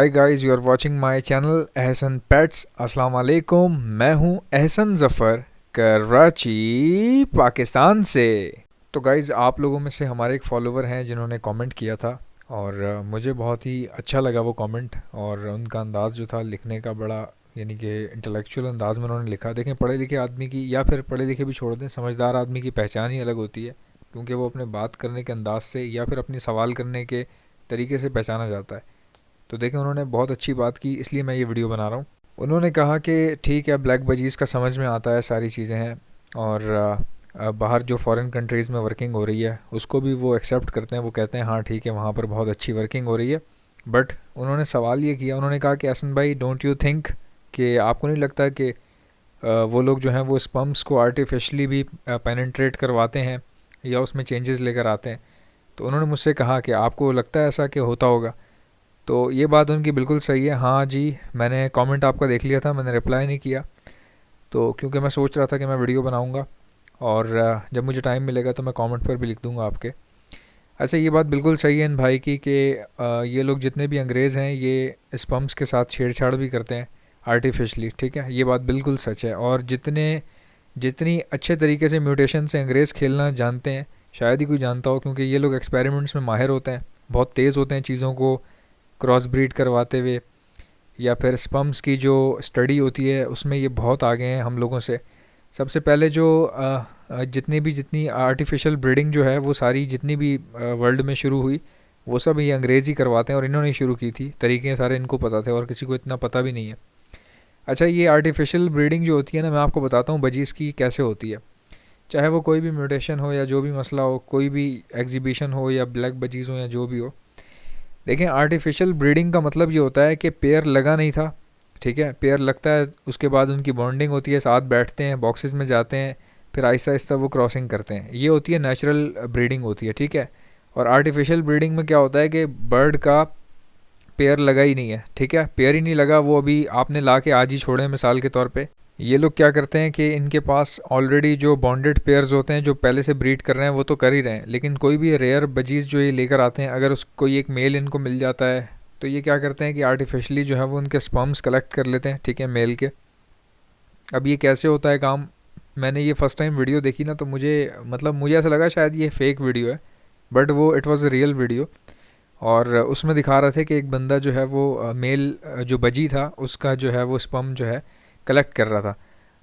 Hi guys, you are watching my channel Ehsan pets. अस्सलाम वालेकुम। मैं हूं एहसन ज़फ़र, कराची, पाकिस्तान से। तो गाइस, आप लोगों में से हमारे एक फॉलोवर हैं जिन्होंने कमेंट किया था और मुझे बहुत ही अच्छा लगा वो कमेंट। और उनका अंदाज़ जो था लिखने का, बड़ा यानी कि इंटेलेक्चुअल अंदाज़ में उन्होंने लिखा। देखें, पढ़े लिखे आदमी की, या फिर पढ़े लिखे भी छोड़ दें, समझदार आदमी की पहचान ही अलग होती है, क्योंकि वो अपने बात करने के अंदाज से या फिर अपनी सवाल करने के तरीके से पहचाना जाता है। तो देखें, उन्होंने बहुत अच्छी बात की, इसलिए मैं ये वीडियो बना रहा हूँ। उन्होंने कहा कि ठीक है, ब्लैक बजीज़ का समझ में आता है, सारी चीज़ें हैं, और बाहर जो फॉरेन कंट्रीज़ में वर्किंग हो रही है उसको भी वो एक्सेप्ट करते हैं। वो कहते हैं हाँ ठीक है, वहाँ पर बहुत अच्छी वर्किंग हो रही है। बट उन्होंने सवाल ये किया, उन्होंने कहा कि एहसन भाई, डोंट यू थिंक कि आपको नहीं लगता कि वो लोग जो हैं वो स्पम्स को आर्टिफिशली भी पेनिट्रेट करवाते हैं या उसमें चेंजेस लेकर आते हैं। तो उन्होंने मुझसे कहा कि आपको लगता है ऐसा कि होता होगा। तो ये बात उनकी बिल्कुल सही है। हाँ जी, मैंने कमेंट आपका देख लिया था, मैंने रिप्लाई नहीं किया, तो क्योंकि मैं सोच रहा था कि मैं वीडियो बनाऊंगा और जब मुझे टाइम मिलेगा तो मैं कमेंट पर भी लिख दूंगा आपके। अच्छा, ये बात बिल्कुल सही है इन भाई की कि ये लोग जितने भी अंग्रेज़ हैं ये स्पम्स के साथ छेड़छाड़ भी करते हैं आर्टिफिशली। ठीक है, ये बात बिल्कुल सच है। और जितनी अच्छे तरीके से म्यूटेशन से अंग्रेज़ खेलना जानते हैं, शायद ही कोई जानता हो, क्योंकि ये लोग एक्सपेरिमेंट्स में माहिर होते हैं, बहुत तेज़ होते हैं चीज़ों को क्रॉस ब्रीड करवाते हुए, या फिर स्पम्स की जो स्टडी होती है उसमें ये बहुत आगे हैं हम लोगों से। सबसे पहले जो जितनी आर्टिफिशियल ब्रीडिंग जो है वो सारी जितनी भी वर्ल्ड में शुरू हुई, वो सब ये अंग्रेज़ी करवाते हैं और इन्होंने शुरू की थी। तरीके सारे इनको पता थे और किसी को इतना पता भी नहीं है। अच्छा, ये आर्टिफिशियल ब्रीडिंग जो होती है ना, मैं आपको बताता हूँ बजीज़ की कैसे होती है। चाहे वो कोई भी म्यूटेशन हो या जो भी मसला हो, कोई भी एग्जीबिशन हो या ब्लैक बजीज़ हो या जो भी हो, देखें, आर्टिफिशियल ब्रीडिंग का मतलब ये होता है कि पेयर लगा नहीं था। ठीक है, पेयर लगता है, उसके बाद उनकी बॉन्डिंग होती है, साथ बैठते हैं, बॉक्सेस में जाते हैं, फिर आहिस्ता आहिस्ता वो क्रॉसिंग करते हैं। ये होती है नेचुरल ब्रीडिंग होती है। ठीक है, और आर्टिफिशियल ब्रीडिंग में क्या होता है कि बर्ड का पेयर लगा ही नहीं है। ठीक है, पेयर ही नहीं लगा, वो अभी आपने ला के आज ही छोड़े, मिसाल के तौर पे। ये लोग क्या करते हैं कि इनके पास ऑलरेडी जो बॉन्डेड पेयर्स होते हैं, जो पहले से ब्रीड कर रहे हैं, वो तो कर ही रहे हैं, लेकिन कोई भी रेयर बजीज़ जो ये लेकर आते हैं, अगर उस कोई एक मेल इनको मिल जाता है तो ये क्या करते हैं कि आर्टिफिशली जो है वो उनके स्पर्म्स कलेक्ट कर लेते हैं। ठीक है, मेल के। अब ये कैसे होता है काम, मैंने ये फ़र्स्ट टाइम वीडियो देखी ना, तो मुझे ऐसा लगा शायद ये फ़ेक वीडियो है, बट वो it was a real video. और उसमें दिखा रहे थे कि एक बंदा जो है वो मेल जो बजी था उसका जो है वो स्पर्म जो है कलेक्ट कर रहा था।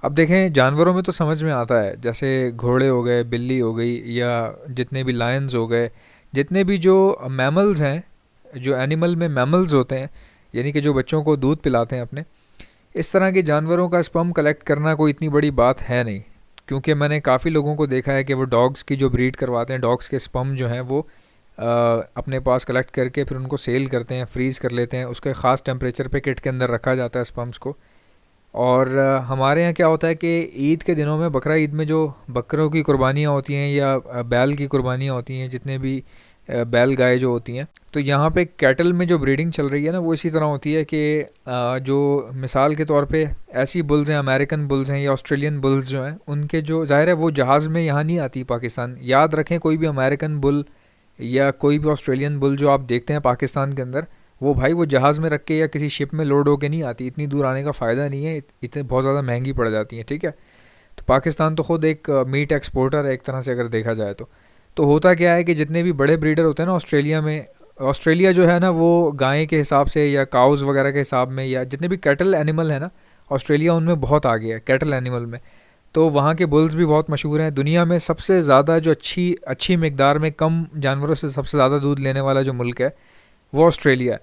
अब देखें, जानवरों में तो समझ में आता है, जैसे घोड़े हो गए, बिल्ली हो गई, या जितने भी लायंस हो गए, जितने भी जो मैमल्स हैं, जो एनिमल में मैमल्स होते हैं, यानी कि जो बच्चों को दूध पिलाते हैं अपने, इस तरह के जानवरों का स्पर्म कलेक्ट करना कोई इतनी बड़ी बात है नहीं। क्योंकि मैंने काफ़ी लोगों को देखा है कि वो डॉग्स की जो ब्रीड करवाते हैं, डॉग्स के स्पर्म जो हैं वो अपने पास कलेक्ट करके फिर उनको सेल करते हैं, फ्रीज़ कर लेते हैं, उसके ख़ास टेम्परेचर पे किट के अंदर रखा जाता है स्पर्म्स को। और हमारे यहाँ क्या होता है कि ईद के दिनों में, बकरा ईद में जो बकरों की कुर्बानियाँ होती हैं या बैल की कुर्बानियाँ होती हैं, जितने भी बैल गाय जो होती हैं, तो यहाँ पे कैटल में जो ब्रीडिंग चल रही है ना, वो इसी तरह होती है कि जो मिसाल के तौर पे ऐसी बुल्स हैं, अमेरिकन बुल्स हैं या ऑस्ट्रेलियन बुल्स जो हैं, उनके जो ज़ाहिर है वो जहाज़ में यहाँ नहीं आती पाकिस्तान। याद रखें, कोई भी अमेरिकन बुल या कोई भी ऑस्ट्रेलियन बुल जो आप देखते हैं पाकिस्तान के अंदर, वो भाई वो जहाज़ में रख के या किसी शिप में लोड होके नहीं आती। इतनी दूर आने का फ़ायदा नहीं है, इतने बहुत ज़्यादा महंगी पड़ जाती हैं। ठीक है, तो पाकिस्तान तो ख़ुद एक मीट एक्सपोर्टर है एक तरह से, अगर देखा जाए तो होता क्या है कि जितने भी बड़े ब्रीडर होते हैं ना ऑस्ट्रेलिया में, ऑस्ट्रेलिया जो है ना वो गाय के हिसाब से या काउज़ वगैरह के हिसाब में, या जितने भी कैटल एनिमल है ना, ऑस्ट्रेलिया उनमें बहुत आगे है कैटल एनिमल में। तो वहाँ के बुल्स भी बहुत मशहूर हैं। दुनिया में सबसे ज़्यादा जो अच्छी अच्छी मिकदार में कम जानवरों से सबसे ज़्यादा दूध लेने वाला जो मुल्क है वो ऑस्ट्रेलिया है।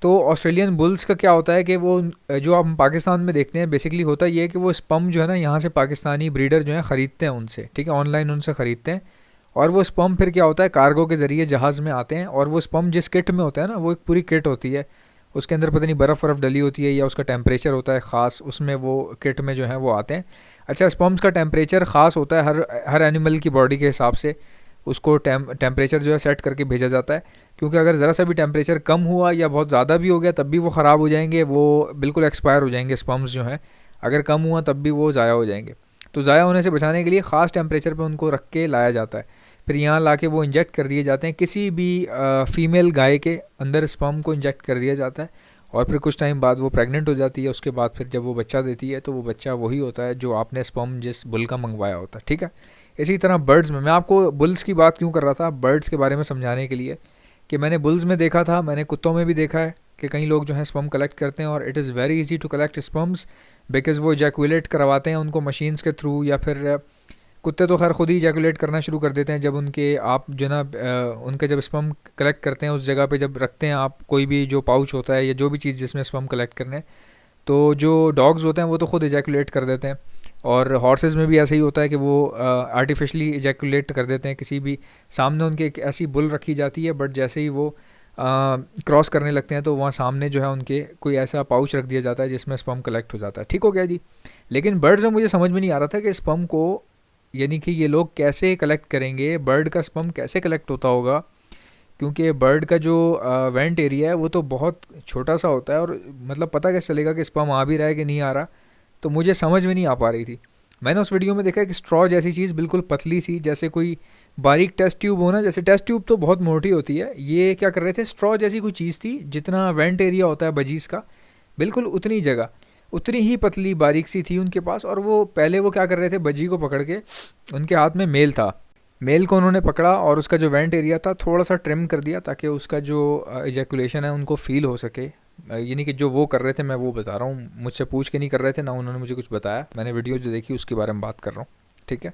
तो ऑस्ट्रेलियन बुल्स का क्या होता है कि वो जो आप पाकिस्तान में देखते हैं, बेसिकली होता ये है कि वो स्पर्म जो है ना, यहाँ से पाकिस्तानी ब्रीडर जो हैं ख़रीदते हैं उनसे। ठीक है, ऑनलाइन उनसे ख़रीदते हैं, और वो स्पर्म फिर क्या होता है, कार्गो के ज़रिए जहाज़ में आते हैं, और वो स्पर्म जिस किट में होता है ना, वो एक पूरी किट होती है, उसके अंदर पता नहीं बर्फ़ वर्फ़ डली होती है या उसका टेम्परेचर होता है ख़ास, उसमें वो किट में जो है वो आते हैं। अच्छा, स्पर्म्स का टेम्परेचर ख़ास होता है हर एनिमल की बॉडी के हिसाब से, उसको टेम्परेचर जो है सेट करके भेजा जाता है, क्योंकि अगर ज़रा सा भी टेम्परेचर कम हुआ या बहुत ज़्यादा भी हो गया तब भी वो ख़राब हो जाएंगे, वो बिल्कुल एक्सपायर हो जाएंगे स्पर्म्स जो हैं। अगर कम हुआ तब भी वो ज़ाया हो जाएंगे। तो ज़ाया होने से बचाने के लिए ख़ास टेम्परेचर पे उनको रख के लाया जाता है, फिर यहाँ ला के वो इंजेक्ट कर दिए जाते हैं, किसी भी फ़ीमेल गाय के अंदर स्पर्म को इंजेक्ट कर दिया जाता है, और फिर कुछ टाइम बाद वो प्रेग्नेंट हो जाती है। उसके बाद फिर जब वो बच्चा देती है तो वो बच्चा वही होता है जो आपने स्पर्म जिस बुल का मंगवाया होता है, ठीक है। इसी तरह बर्ड्स में, मैं आपको बुल्स की बात क्यों कर रहा था, बर्ड्स के बारे में समझाने के लिए कि मैंने बुल्स में देखा था, मैंने कुत्तों में भी देखा है कि कई लोग जो हैं स्पर्म कलेक्ट करते हैं और it is very easy to collect sperms because वो इजैकुलेट करवाते हैं उनको मशीन्स के थ्रू, या फिर कुत्ते तो खैर खुद ही इजैकुलेट करना शुरू कर देते हैं जब उनके आप जो ना उनके जब स्पर्म कलेक्ट करते हैं उस जगह पे जब रखते हैं आप कोई भी जो पाउच होता है या जो भी चीज़ जिसमें स्पर्म कलेक्ट करने हैं, तो जो डॉग्स होते हैं वो तो खुद इजैकुलेट कर देते हैं। और हॉर्सेस में भी ऐसा ही होता है कि वो आर्टिफिशली इजैकुलेट कर देते हैं, किसी भी सामने उनके एक ऐसी बुल रखी जाती है, बट जैसे ही वो क्रॉस करने लगते हैं तो वहाँ सामने जो है उनके कोई ऐसा पाउच रख दिया जाता है जिसमें स्पर्म कलेक्ट हो जाता है। ठीक हो गया जी। लेकिन बर्ड्स में मुझे समझ में नहीं आ रहा था कि स्पर्म को, यानी कि ये लोग कैसे कलेक्ट करेंगे, बर्ड का स्पर्म कैसे कलेक्ट होता होगा, क्योंकि बर्ड का जो वेंट एरिया है वो तो बहुत छोटा सा होता है, और मतलब पता कैसे चलेगा कि स्पर्म आ भी रहा है कि नहीं आ रहा, तो मुझे समझ में नहीं आ पा रही थी। मैंने उस वीडियो में देखा कि स्ट्रॉ जैसी चीज़ बिल्कुल पतली सी, जैसे कोई बारीक टेस्ट ट्यूब हो ना, जैसे टेस्ट ट्यूब तो बहुत मोटी होती है, ये क्या कर रहे थे, स्ट्रॉ जैसी कोई चीज़ थी, जितना वेंट एरिया होता है बजीज का बिल्कुल उतनी जगह, उतनी ही पतली बारीक सी थी उनके पास। और वो पहले वो क्या कर रहे थे, बजी को पकड़ के, उनके हाथ में मेल था, मेल को उन्होंने पकड़ा और उसका जो वेंट एरिया था थोड़ा सा ट्रिम कर दिया ताकि उसका जो इजैकुलेशन है उनको फील हो सके। यानी कि जो वो कर रहे थे मैं वो बता रहा हूँ, मुझसे पूछ के नहीं कर रहे थे, ना उन्होंने मुझे कुछ बताया, मैंने वीडियो जो देखी उसके बारे में बात कर रहा हूँ, ठीक है।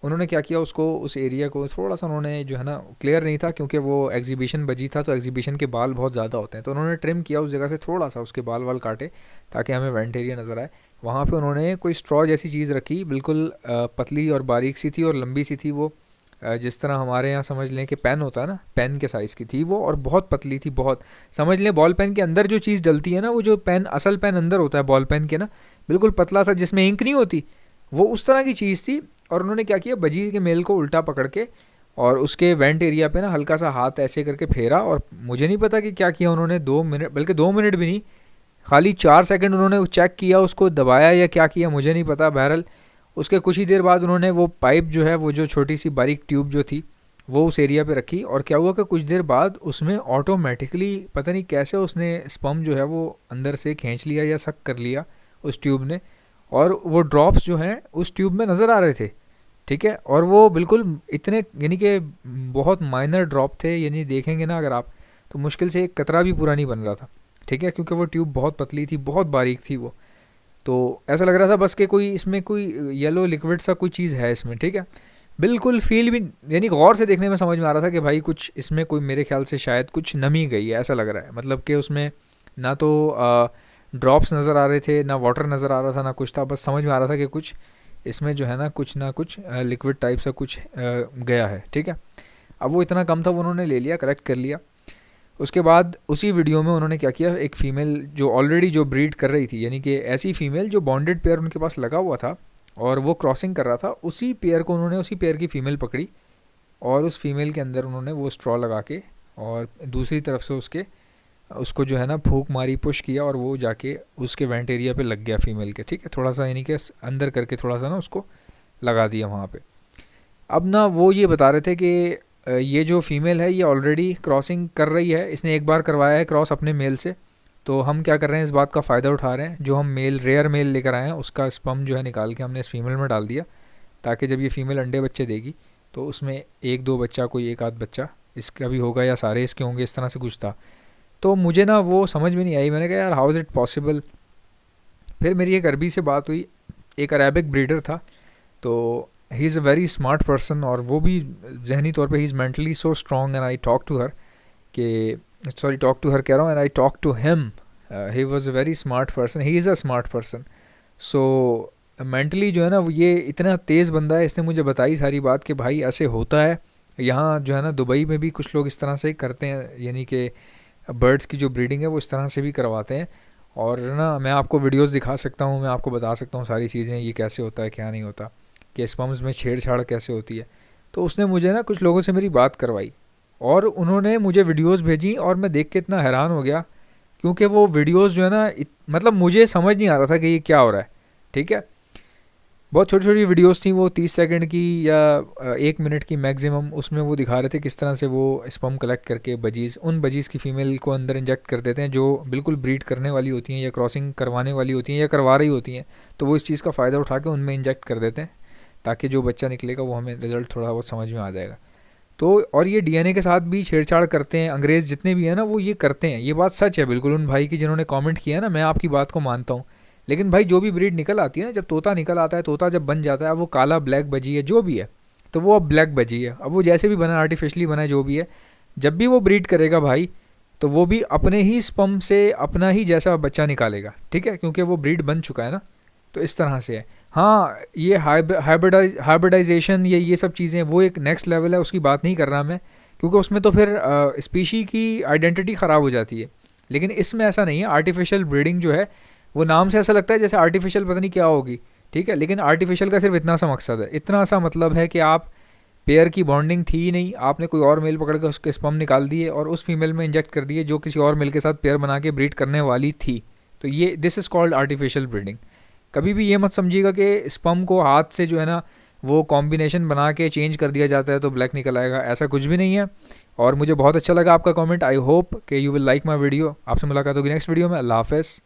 उन्होंने क्या किया, उसको उस एरिया को थोड़ा सा उन्होंने जो है ना, क्लियर नहीं था क्योंकि वो एग्जीबिशन बजी था तो एग्जीबिशन के बाल बहुत ज़्यादा होते हैं, तो उन्होंने ट्रिम किया उस जगह से, थोड़ा सा उसके बाल वाल काटे ताकि हमें वेंट एरिया नज़र आए। वहाँ पे उन्होंने कोई स्ट्रॉ जैसी चीज़ रखी, बिल्कुल पतली और बारीक सी थी और लंबी सी थी वो, जिस तरह हमारे यहाँ समझ लें कि पेन होता है ना, पेन के साइज़ की थी वो, और बहुत पतली थी, बहुत समझ लें बॉल पेन के अंदर जो चीज़ डलती है ना, वो जो पेन, असल पेन अंदर होता है बॉल पेन के ना, बिल्कुल पतला सा जिसमें इंक नहीं होती, वो उस तरह की चीज़ थी। और उन्होंने क्या किया, बजी के मेल को उल्टा पकड़ के और उसके वेंट एरिया पे ना हल्का सा हाथ ऐसे करके फेरा, और मुझे नहीं पता कि क्या किया उन्होंने, 2 मिनट, बल्कि 2 मिनट भी नहीं, खाली 4 सेकंड उन्होंने चेक किया, उसको दबाया या क्या किया मुझे नहीं पता। बहरहाल उसके कुछ ही देर बाद उन्होंने वो पाइप जो है, वो जो छोटी सी बारीक ट्यूब जो थी वो उस एरिया पे रखी, और क्या हुआ कि कुछ देर बाद उसमें ऑटोमेटिकली पता नहीं कैसे उसने स्पर्म जो है वो अंदर से खींच लिया या सक कर लिया उस ट्यूब ने, और वो ड्रॉप्स जो हैं उस ट्यूब में नज़र आ रहे थे, ठीक है। और वो बिल्कुल इतने, यानी कि बहुत माइनर ड्रॉप थे, यानी देखेंगे ना अगर आप तो मुश्किल से एक कतरा भी पूरा नहीं बन रहा था, ठीक है, क्योंकि वो ट्यूब बहुत पतली थी, बहुत बारीक थी वो, तो ऐसा लग रहा था बस कि कोई इसमें कोई येलो लिक्विड सा कोई चीज़ है इसमें, ठीक है। बिल्कुल फील भी, यानी गौर से देखने में समझ में आ रहा था कि भाई कुछ इसमें कोई, मेरे ख्याल से शायद कुछ नमी गई है, ऐसा लग रहा है, मतलब कि उसमें ना तो ड्रॉप्स नज़र आ रहे थे, ना वाटर नज़र आ रहा था, ना कुछ था, बस समझ में आ रहा था कि कुछ इसमें जो है ना कुछ लिक्विड टाइप सा कुछ गया है, ठीक है। अब वो इतना कम था, वो उन्होंने ले लिया, कलेक्ट कर लिया। उसके बाद उसी वीडियो में उन्होंने क्या किया, एक फ़ीमेल जो ऑलरेडी जो ब्रीड कर रही थी, यानी कि ऐसी फ़ीमेल जो बॉन्डेड पेयर उनके पास लगा हुआ था और वो क्रॉसिंग कर रहा था, उसी पेयर को उन्होंने, उसी पेयर की फ़ीमेल पकड़ी और उस फीमेल के अंदर उन्होंने वो स्ट्रॉ लगा के और दूसरी तरफ से उसको जो है ना फूंक मारी, पुश किया, और वो जाके उसके वेंट एरिया पे लग गया फीमेल के, ठीक है, थोड़ा सा, यानी कि अंदर करके थोड़ा सा ना उसको लगा दिया वहाँ पे। अब ना वो ये बता रहे थे कि ये जो फ़ीमेल है ये ऑलरेडी क्रॉसिंग कर रही है, इसने एक बार करवाया है क्रॉस अपने मेल से, तो हम क्या कर रहे हैं, इस बात का फ़ायदा उठा रहे हैं, जो हम रेयर मेल लेकर आए हैं उसका स्पर्म जो है निकाल के हमने इस फीमेल में डाल दिया, ताकि जब ये फ़ीमेल अंडे बच्चे देगी तो उसमें एक दो बच्चा, कोई एक आध बच्चा इसका भी होगा या सारे इसके होंगे, इस तरह से कुछ था। तो मुझे ना वो समझ में नहीं आई, मैंने कहा यार हाउ इज़ इट पॉसिबल। फिर मेरी एक अरबी से बात हुई, एक अरेबिक ब्रीडर था, तो he is a very smart person, और वो भी जहनी तौर पे he is mentally so strong, and I talk to her कि, सॉरी टॉक टू हर कह रहा हूँ, and I talk to him, he was a very smart person, he is a smart person. So mentally जो है ना, वो ये इतना तेज़ बंदा है, इसने मुझे बताई सारी बात कि भाई ऐसे होता है यहाँ जो है ना, दुबई में भी कुछ लोग इस तरह से करते हैं, यानी कि बर्ड्स की जो ब्रीडिंग है वो इस तरह से भी करवाते हैं। और ना मैं आपको वीडियोस दिखा सकता हूँ, मैं आपको बता सकता हूँ सारी चीज़ें, ये कैसे होता है क्या नहीं होता, कि स्पर्म्स में छेड़छाड़ कैसे होती है। तो उसने मुझे ना कुछ लोगों से मेरी बात करवाई और उन्होंने मुझे वीडियोस भेजी, और मैं देख के इतना हैरान हो गया, क्योंकि वो वीडियोस जो है ना मतलब मुझे समझ नहीं आ रहा था कि ये क्या हो रहा है, ठीक है। बहुत छोटी छोटी वीडियोस थी वो 30 सेकंड की या 1 मिनट की मैक्सिमम, उसमें वो दिखा रहे थे किस तरह से वो स्पर्म कलेक्ट करके उन बजीज़ की फ़ीमेल को अंदर इंजेक्ट कर देते हैं जो बिल्कुल ब्रीड करने वाली होती हैं या क्रॉसिंग करवाने वाली होती हैं या करवा रही होती हैं। तो वो इस चीज़ का फ़ायदा उठा के उनमें इंजेक्ट कर देते हैं ताकि जो बच्चा निकलेगा वो हमें रिज़ल्ट थोड़ा बहुत समझ में आ जाएगा। तो और ये डीएनए के साथ भी छेड़छाड़ करते हैं, अंग्रेज़ जितने भी हैं ना वो ये करते हैं। ये बात सच है बिल्कुल उन भाई की जिन्होंने कमेंट किया है ना, मैं आपकी बात को मानता हूँ। लेकिन भाई जो भी ब्रीड निकल आती है ना, जब तोता निकल आता है, तोता जब बन जाता है, वो काला ब्लैक बजी है जो भी है, तो वो अब ब्लैक बजी है। अब वो जैसे भी बना, आर्टिफिशली बना है जो भी है, जब भी वो ब्रीड करेगा भाई, तो वो भी अपने ही स्पर्म से अपना ही जैसा बच्चा निकालेगा, ठीक है, क्योंकि वो ब्रीड बन चुका है ना। तो इस तरह से है। हाँ, ये हाइब्रिडाइजेशन ये सब चीज़ें वो एक नेक्स्ट लेवल है, उसकी बात नहीं कर रहा मैं, क्योंकि उसमें तो फिर स्पीशी की आइडेंटिटी ख़राब हो जाती है। लेकिन इसमें ऐसा नहीं है। आर्टिफिशियल ब्रीडिंग जो है वो नाम से ऐसा लगता है जैसे आर्टिफिशियल पता नहीं क्या होगी, ठीक है, लेकिन आर्टिफिशियल का सिर्फ इतना सा मकसद है, इतना सा मतलब है कि आप पेयर की बॉन्डिंग थी ही नहीं, आपने कोई और मेल पकड़ कर उसके स्पर्म निकाल दिए और उस फीमेल में इंजेक्ट कर दिए जो किसी और मेल के साथ पेयर बना के ब्रीड करने वाली थी। तो ये this is called artificial breeding. कभी भी ये मत समझिएगा कि स्पर्म को हाथ से जो है ना वो कॉम्बिनेशन बना के चेंज कर दिया जाता है तो ब्लैक निकल आएगा, ऐसा कुछ भी नहीं है। और मुझे बहुत अच्छा लगा आपका कमेंट। आई होप कि you will like my video. आपसे मुलाकात होगी नेक्स्ट वीडियो में। अल्लाह हाफ़िज़।